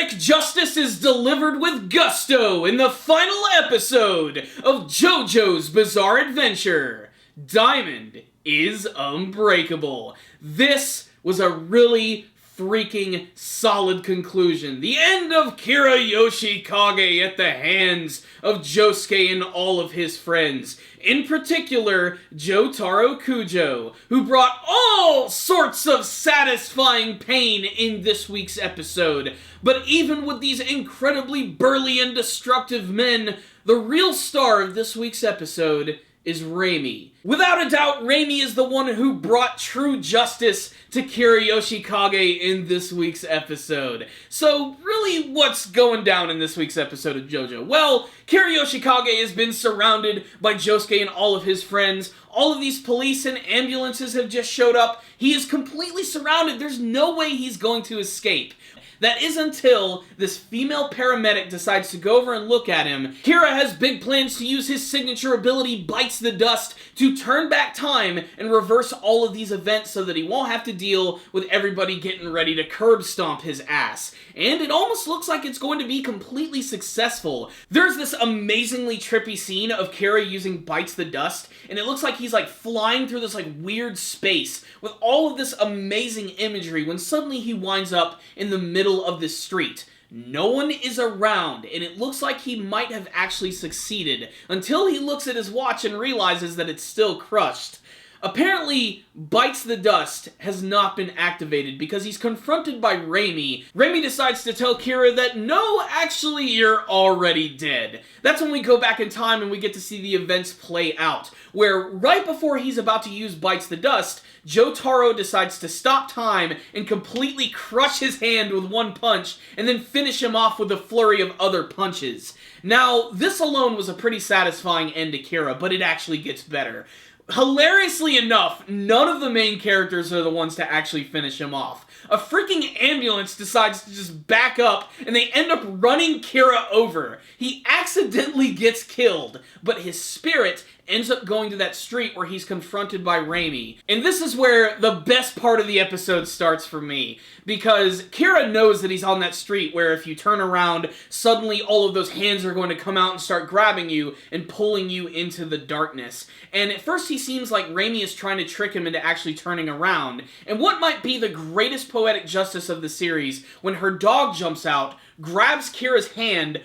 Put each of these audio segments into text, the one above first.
Poetic justice is delivered with gusto in the final episode of JoJo's Bizarre Adventure. Diamond is unbreakable. This was a really freaking solid conclusion. The end of Kira Yoshikage at the hands of Josuke and all of his friends. In particular, Jotaro Kujo, who brought all sorts of satisfying pain in this week's episode. But even with these incredibly burly and destructive men, the real star of this week's episode is Reimi. Without a doubt, Reimi is the one who brought true justice to Kira Yoshikage in this week's episode. So, really, what's going down in this week's episode of JoJo? Well, Kira Yoshikage has been surrounded by Josuke and all of his friends. All of these police and ambulances have just showed up. He is completely surrounded. There's no way he's going to escape. That is until this female paramedic decides to go over and look at him. Kira has big plans to use his signature ability, Bites the Dust, to turn back time and reverse all of these events so that he won't have to deal with everybody getting ready to curb stomp his ass. And it almost looks like it's going to be completely successful. There's this amazingly trippy scene of Kira using Bites the Dust, and it looks like he's like flying through this like weird space with all of this amazing imagery when suddenly he winds up in the middle of this street. No one is around, and it looks like he might have actually succeeded, until he looks at his watch and realizes that it's still crushed. Apparently, Bites the Dust has not been activated because he's confronted by Reimi. Reimi decides to tell Kira that, no, actually, you're already dead. That's when we go back in time and we get to see the events play out, where right before he's about to use Bites the Dust, Jotaro decides to stop time and completely crush his hand with one punch and then finish him off with a flurry of other punches. Now, this alone was a pretty satisfying end to Kira, but it actually gets better. Hilariously enough, none of the main characters are the ones to actually finish him off. A freaking ambulance decides to just back up, and they end up running Kira over. He accidentally gets killed, but his spirit ends up going to that street where he's confronted by Reimi. And this is where the best part of the episode starts for me, because Kira knows that he's on that street where if you turn around, suddenly all of those hands are going to come out and start grabbing you and pulling you into the darkness. And at first he seems like Reimi is trying to trick him into actually turning around. And what might be the greatest poetic justice of the series, when her dog jumps out, grabs Kira's hand,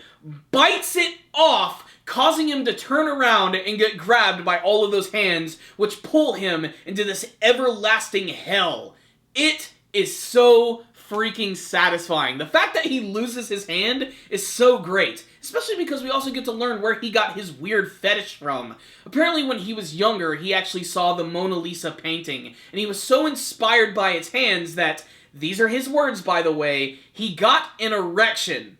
bites it off, causing him to turn around and get grabbed by all of those hands, which pull him into this everlasting hell. It is so freaking satisfying. The fact that he loses his hand is so great, especially because we also get to learn where he got his weird fetish from. Apparently when he was younger, he actually saw the Mona Lisa painting, and he was so inspired by its hands that, these are his words by the way, he got an erection.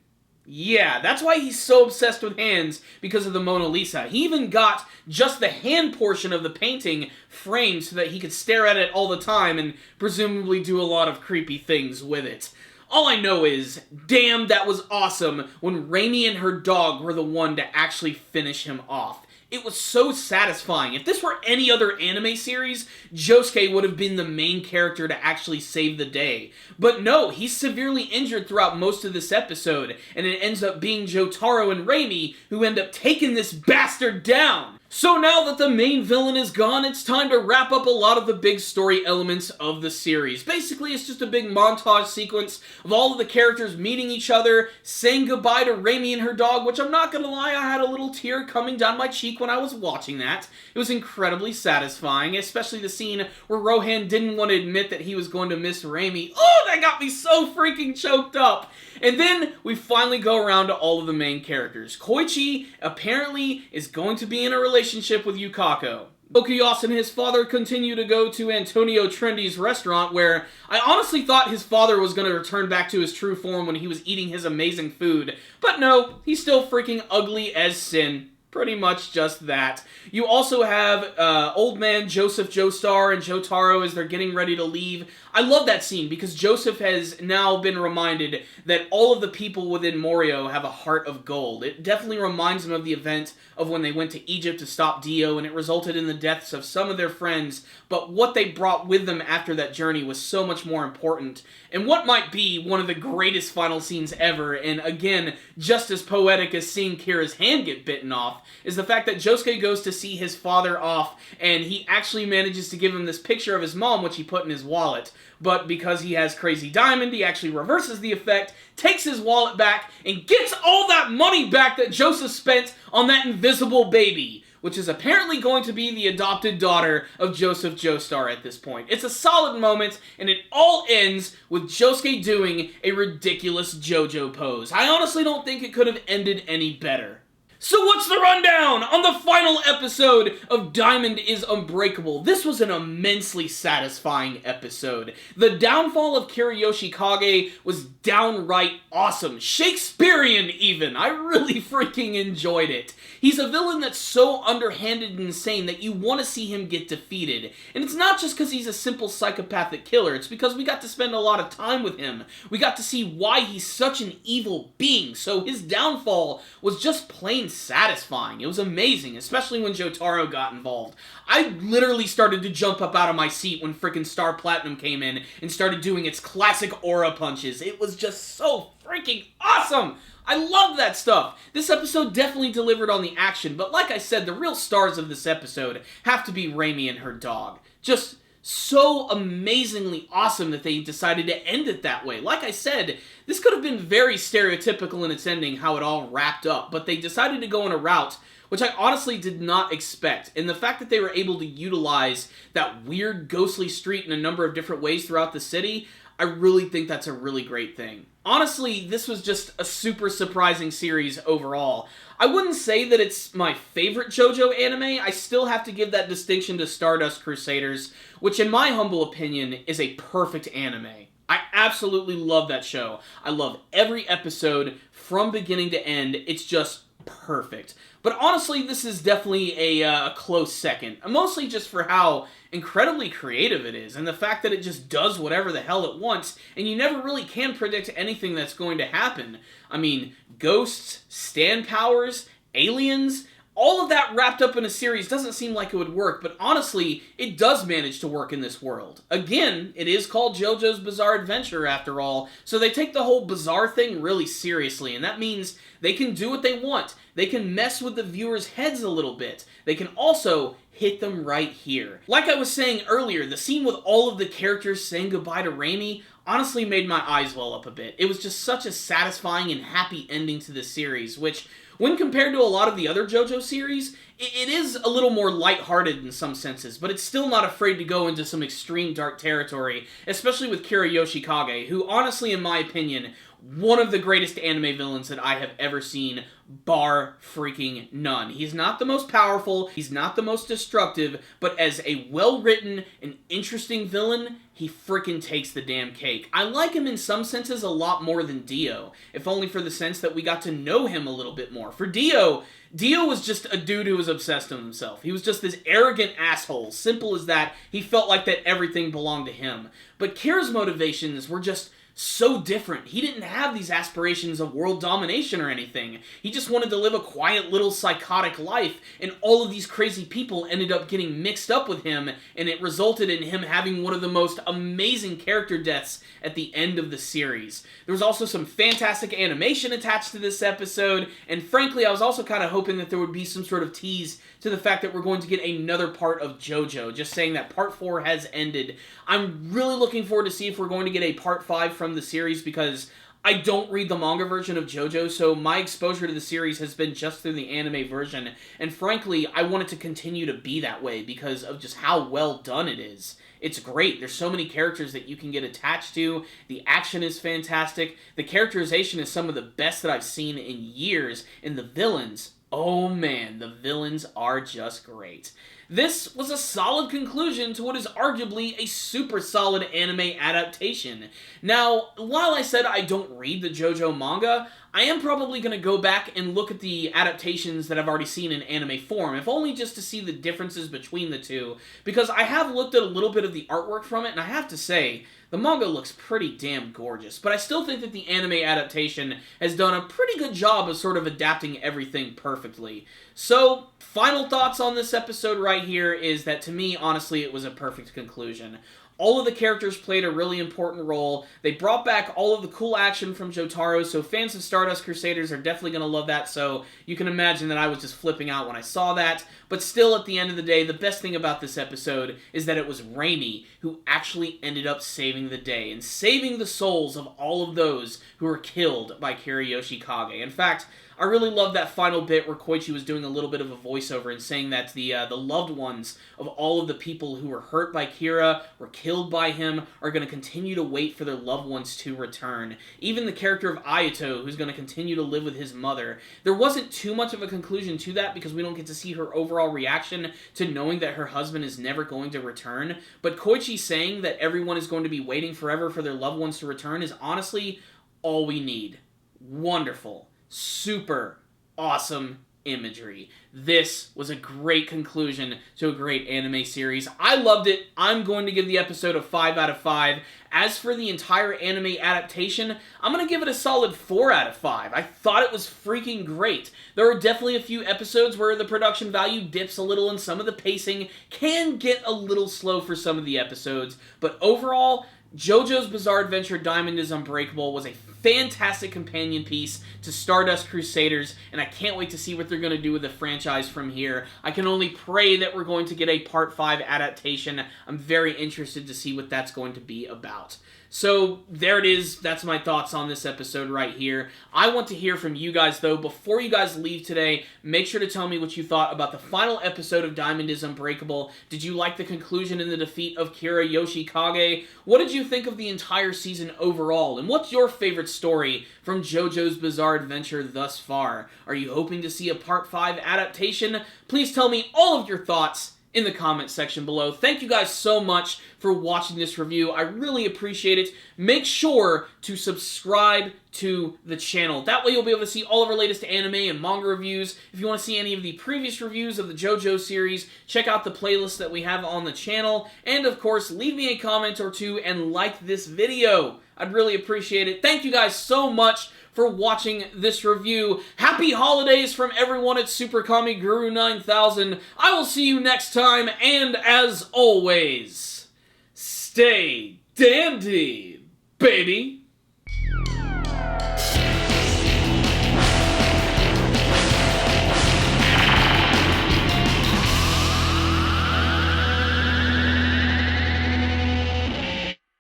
Yeah, that's why he's so obsessed with hands, because of the Mona Lisa. He even got just the hand portion of the painting framed so that he could stare at it all the time and presumably do a lot of creepy things with it. All I know is, damn, that was awesome when Reimi and her dog were the one to actually finish him off. It was so satisfying. If this were any other anime series, Josuke would have been the main character to actually save the day. But no, he's severely injured throughout most of this episode, and it ends up being Jotaro and Reimi who end up taking this bastard down. So now that the main villain is gone, it's time to wrap up a lot of the big story elements of the series. Basically, it's just a big montage sequence of all of the characters meeting each other, saying goodbye to Reimi and her dog, which I'm not gonna lie, I had a little tear coming down my cheek when I was watching that. It was incredibly satisfying, especially the scene where Rohan didn't want to admit that he was going to miss Reimi. Oh, that got me so freaking choked up! And then we finally go around to all of the main characters. Koichi apparently is going to be in a relationship with Yukako. Okuyasu and his father continue to go to Antonio Trendy's restaurant, where I honestly thought his father was going to return back to his true form when he was eating his amazing food. But no, he's still freaking ugly as sin. Pretty much just that. You also have old man Joseph Joestar and Jotaro as they're getting ready to leave. I love that scene because Joseph has now been reminded that all of the people within Morioh have a heart of gold. It definitely reminds him of the event of when they went to Egypt to stop Dio, and it resulted in the deaths of some of their friends, but what they brought with them after that journey was so much more important. And what might be one of the greatest final scenes ever, and again, just as poetic as seeing Kira's hand get bitten off, is the fact that Josuke goes to see his father off, and he actually manages to give him this picture of his mom, which he put in his wallet. But because he has Crazy Diamond, he actually reverses the effect, takes his wallet back, and gets all that money back that Joseph spent on that invisible baby, which is apparently going to be the adopted daughter of Joseph Joestar at this point. It's a solid moment, and it all ends with Josuke doing a ridiculous JoJo pose. I honestly don't think it could have ended any better. So what's the rundown on the final episode of Diamond is Unbreakable? This was an immensely satisfying episode. The downfall of Kiriyoshi Kage was downright awesome. Shakespearean, even. I really freaking enjoyed it. He's a villain that's so underhanded and insane that you want to see him get defeated. And it's not just because he's a simple psychopathic killer, it's because we got to spend a lot of time with him. We got to see why he's such an evil being, so his downfall was just plain satisfying. It was amazing, especially when Jotaro got involved. I literally started to jump up out of my seat when frickin' Star Platinum came in and started doing its classic aura punches. It was just so freaking awesome! I love that stuff! This episode definitely delivered on the action, but like I said, the real stars of this episode have to be Raimi and her dog. Just so amazingly awesome that they decided to end it that way. Like I said, this could have been very stereotypical in its ending, how it all wrapped up, but they decided to go on a route which I honestly did not expect. And the fact that they were able to utilize that weird ghostly street in a number of different ways throughout the city, I really think that's a really great thing. Honestly, this was just a super surprising series overall. I wouldn't say that it's my favorite JoJo anime. I still have to give that distinction to Stardust Crusaders, which in my humble opinion is a perfect anime. I absolutely love that show. I love every episode from beginning to end. It's just perfect. But honestly, this is definitely a close second. Mostly just for how incredibly creative it is, and the fact that it just does whatever the hell it wants, and you never really can predict anything that's going to happen. I mean, ghosts, stand powers, aliens, all of that wrapped up in a series doesn't seem like it would work, but honestly, it does manage to work in this world. Again, it is called JoJo's Bizarre Adventure after all, so they take the whole bizarre thing really seriously, and that means they can do what they want. They can mess with the viewers' heads a little bit. They can also hit them right here. Like I was saying earlier, the scene with all of the characters saying goodbye to Raimi honestly made my eyes well up a bit. It was just such a satisfying and happy ending to the series, which, when compared to a lot of the other JoJo series, it is a little more lighthearted in some senses, but it's still not afraid to go into some extreme dark territory, especially with Kiriyoshi Kage, who honestly, in my opinion, one of the greatest anime villains that I have ever seen, bar freaking none. He's not the most powerful, he's not the most destructive, but as a well-written and interesting villain, he freaking takes the damn cake. I like him in some senses a lot more than Dio, if only for the sense that we got to know him a little bit more. For Dio was just a dude who was obsessed with himself. He was just this arrogant asshole. Simple as that. He felt like that everything belonged to him. But Kira's motivations were just so different. He didn't have these aspirations of world domination or anything. He just wanted to live a quiet little psychotic life, and all of these crazy people ended up getting mixed up with him, and it resulted in him having one of the most amazing character deaths at the end of the series. There was also some fantastic animation attached to this episode, and frankly, I was also kind of hoping that there would be some sort of tease to the fact that we're going to get another part of JoJo, just saying that Part 4 has ended. I'm really looking forward to see if we're going to get a Part 5 from the series, because I don't read the manga version of JoJo, so my exposure to the series has been just through the anime version, and frankly, I want it to continue to be that way because of just how well done it is. It's great. There's so many characters that you can get attached to. The action is fantastic. The characterization is some of the best that I've seen in years, and the villains, oh man, the villains are just great. this was a solid conclusion to what is arguably a super solid anime adaptation. Now, while I said I don't read the JoJo manga, I am probably going to go back and look at the adaptations that I've already seen in anime form, if only just to see the differences between the two, because I have looked at a little bit of the artwork from it, and I have to say, the manga looks pretty damn gorgeous, but I still think that the anime adaptation has done a pretty good job of sort of adapting everything perfectly. So, final thoughts on this episode right here is that to me, honestly, it was a perfect conclusion. All of the characters played a really important role. They brought back all of the cool action from Jotaro, so fans of Stardust Crusaders are definitely going to love that, so you can imagine that I was just flipping out when I saw that. But still, at the end of the day, the best thing about this episode is that it was Raimi who actually ended up saving the day, and saving the souls of all of those who were killed by Kira Yoshikage. In fact, I really love that final bit where Koichi was doing a little bit of a voiceover and saying that the loved ones of all of the people who were hurt by Kira, were killed by him, are going to continue to wait for their loved ones to return. Even the character of Ayato, who's going to continue to live with his mother. There wasn't too much of a conclusion to that because we don't get to see her overall reaction to knowing that her husband is never going to return. But Koichi saying that everyone is going to be waiting forever for their loved ones to return is honestly all we need. Wonderful. Super awesome imagery. This was a great conclusion to a great anime series. I loved it. I'm going to give the episode a 5 out of 5. As for the entire anime adaptation, I'm going to give it a solid 4 out of 5. I thought it was freaking great. There are definitely a few episodes where the production value dips a little and some of the pacing can get a little slow for some of the episodes, but overall, JoJo's Bizarre Adventure Diamond is Unbreakable was a fantastic companion piece to Stardust Crusaders, and I can't wait to see what they're going to do with the franchise from here. I can only pray that we're going to get a Part 5 adaptation. I'm very interested to see what that's going to be about. So, there it is. That's my thoughts on this episode right here. I want to hear from you guys, though. Before you guys leave today, make sure to tell me what you thought about the final episode of Diamond is Unbreakable. Did you like the conclusion and the defeat of Kira Yoshikage? What did you think of the entire season overall? And what's your favorite story from JoJo's Bizarre Adventure thus far? Are you hoping to see a Part 5 adaptation? Please tell me all of your thoughts in the comment section below. Thank you guys so much for watching this review. I really appreciate it. Make sure to subscribe to the channel. That way you'll be able to see all of our latest anime and manga reviews. If you want to see any of the previous reviews of the JoJo series, check out the playlist that we have on the channel. And of course, leave me a comment or two and like this video. I'd really appreciate it. Thank you guys so much for watching this review. Happy holidays from everyone at Super Kami Guru 9000. I will see you next time, and as always, stay dandy, baby.